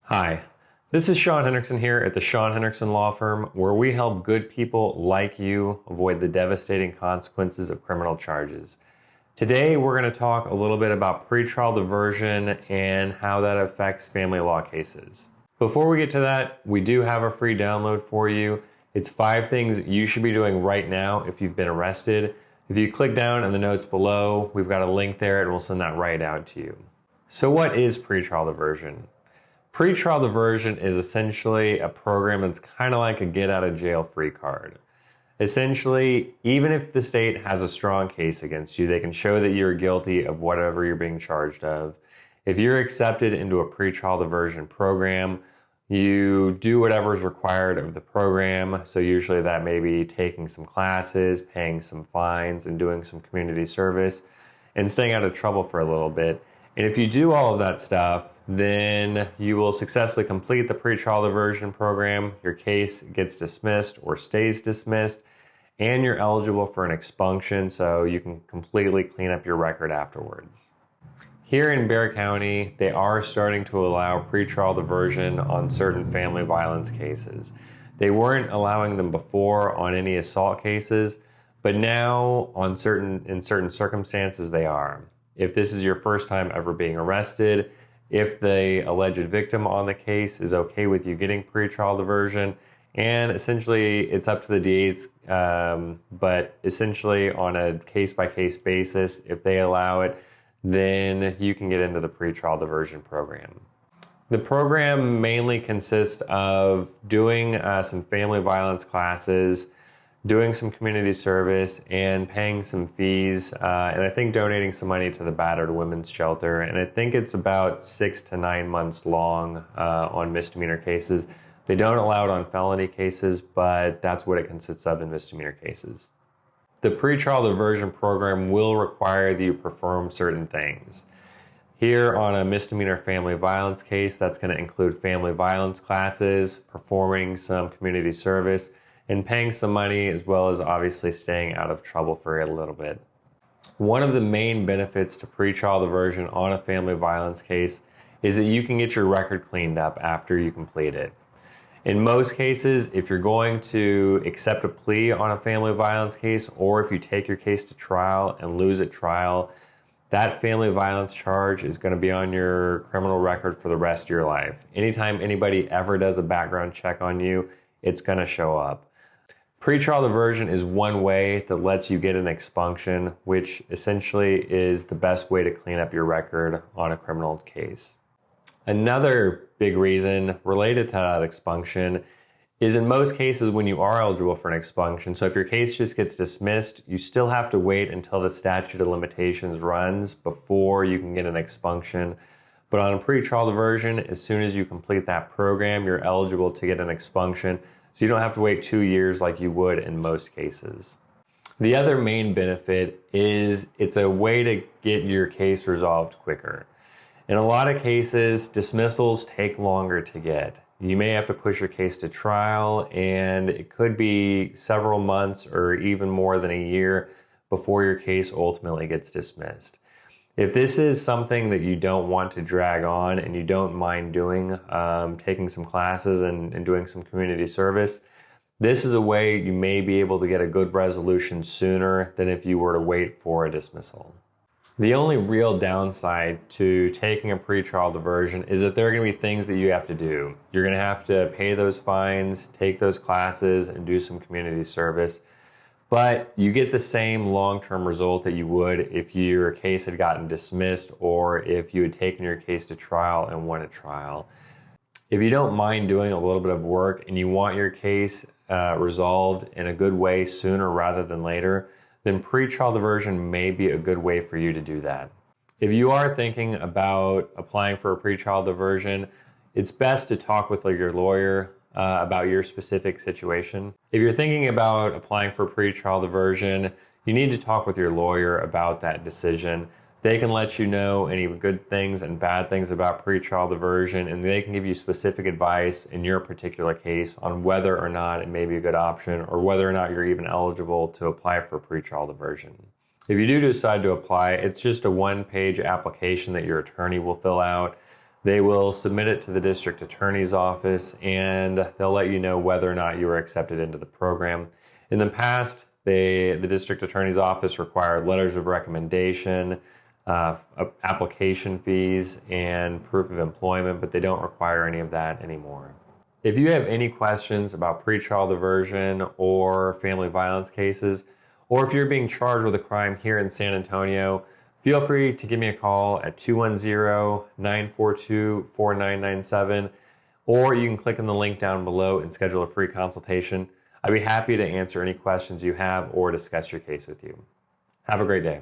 Hi, this is Sean Henricksen here at the Sean Henricksen Law Firm, where we help good people like you avoid the devastating consequences of criminal charges. Today, we're going to talk a little bit about pretrial diversion and how that affects family law cases. Before we get to that, we do have a free download for you. It's 5 things you should be doing right now if you've been arrested. If you click down in the notes below, we've got a link there and we'll send that right out to you. So what is pretrial diversion? Pretrial diversion is essentially a program that's kind of like a get out of jail free card. Essentially, even if the state has a strong case against you, they can show that you're guilty of whatever you're being charged of. If you're accepted into a pretrial diversion program, you do whatever is required of the program. So usually that may be taking some classes, paying some fines, and doing some community service, and staying out of trouble for a little bit. And if you do all of that stuff, then you will successfully complete the pretrial diversion program, your case gets dismissed or stays dismissed, and you're eligible for an expunction so you can completely clean up your record afterwards. Here in Bexar County, they are starting to allow pretrial diversion on certain family violence cases. They weren't allowing them before on any assault cases, but now in certain circumstances they are. If this is your first time ever being arrested, if the alleged victim on the case is okay with you getting pretrial diversion, and essentially it's up to the DAs, but essentially on a case-by-case basis, if they allow it, then you can get into the pretrial diversion program. The program mainly consists of doing some family violence classes, doing some community service, and paying some fees, and I think donating some money to the battered women's shelter. And I think it's about 6 to 9 months long on misdemeanor cases. They don't allow it on felony cases, but that's what it consists of in misdemeanor cases. The pretrial diversion program will require that you perform certain things. Here on a misdemeanor family violence case, that's going to include family violence classes, performing some community service, and paying some money, as well as obviously staying out of trouble for a little bit. One of the main benefits to pretrial diversion on a family violence case is that you can get your record cleaned up after you complete it. In most cases, if you're going to accept a plea on a family violence case, or if you take your case to trial and lose at trial, that family violence charge is going to be on your criminal record for the rest of your life. Anytime anybody ever does a background check on you, it's going to show up. Pretrial diversion is one way that lets you get an expunction, which essentially is the best way to clean up your record on a criminal case. Another big reason related to that expunction is in most cases when you are eligible for an expunction, so if your case just gets dismissed, you still have to wait until the statute of limitations runs before you can get an expunction. But on a pretrial diversion, as soon as you complete that program, you're eligible to get an expunction. So you don't have to wait 2 years like you would in most cases. The other main benefit is it's a way to get your case resolved quicker. In a lot of cases, dismissals take longer to get. You may have to push your case to trial, and it could be several months or even more than a year before your case ultimately gets dismissed. If this is something that you don't want to drag on and you don't mind doing, taking some classes and doing some community service, this is a way you may be able to get a good resolution sooner than if you were to wait for a dismissal. The only real downside to taking a pretrial diversion is that there are going to be things that you have to do. You're going to have to pay those fines, take those classes, and do some community service. But you get the same long-term result that you would if your case had gotten dismissed or if you had taken your case to trial and won a trial. If you don't mind doing a little bit of work and you want your case resolved in a good way sooner rather than later, then pretrial diversion may be a good way for you to do that. If you are thinking about applying for a pretrial diversion, it's best to talk with your lawyer about your specific situation. If you're thinking about applying for pretrial diversion, you need to talk with your lawyer about that decision. They can let you know any good things and bad things about pretrial diversion, and they can give you specific advice in your particular case on whether or not it may be a good option or whether or not you're even eligible to apply for pretrial diversion. If you do decide to apply, it's just a one-page application that your attorney will fill out. They will submit it to the district attorney's office, and they'll let you know whether or not you were accepted into the program. In the past, the district attorney's office required letters of recommendation, application fees, and proof of employment, but they don't require any of that anymore. If you have any questions about pretrial diversion or family violence cases, or if you're being charged with a crime here in San Antonio, feel free to give me a call at 210-942-4997, or you can click on the link down below and schedule a free consultation. I'd be happy to answer any questions you have or discuss your case with you. Have a great day.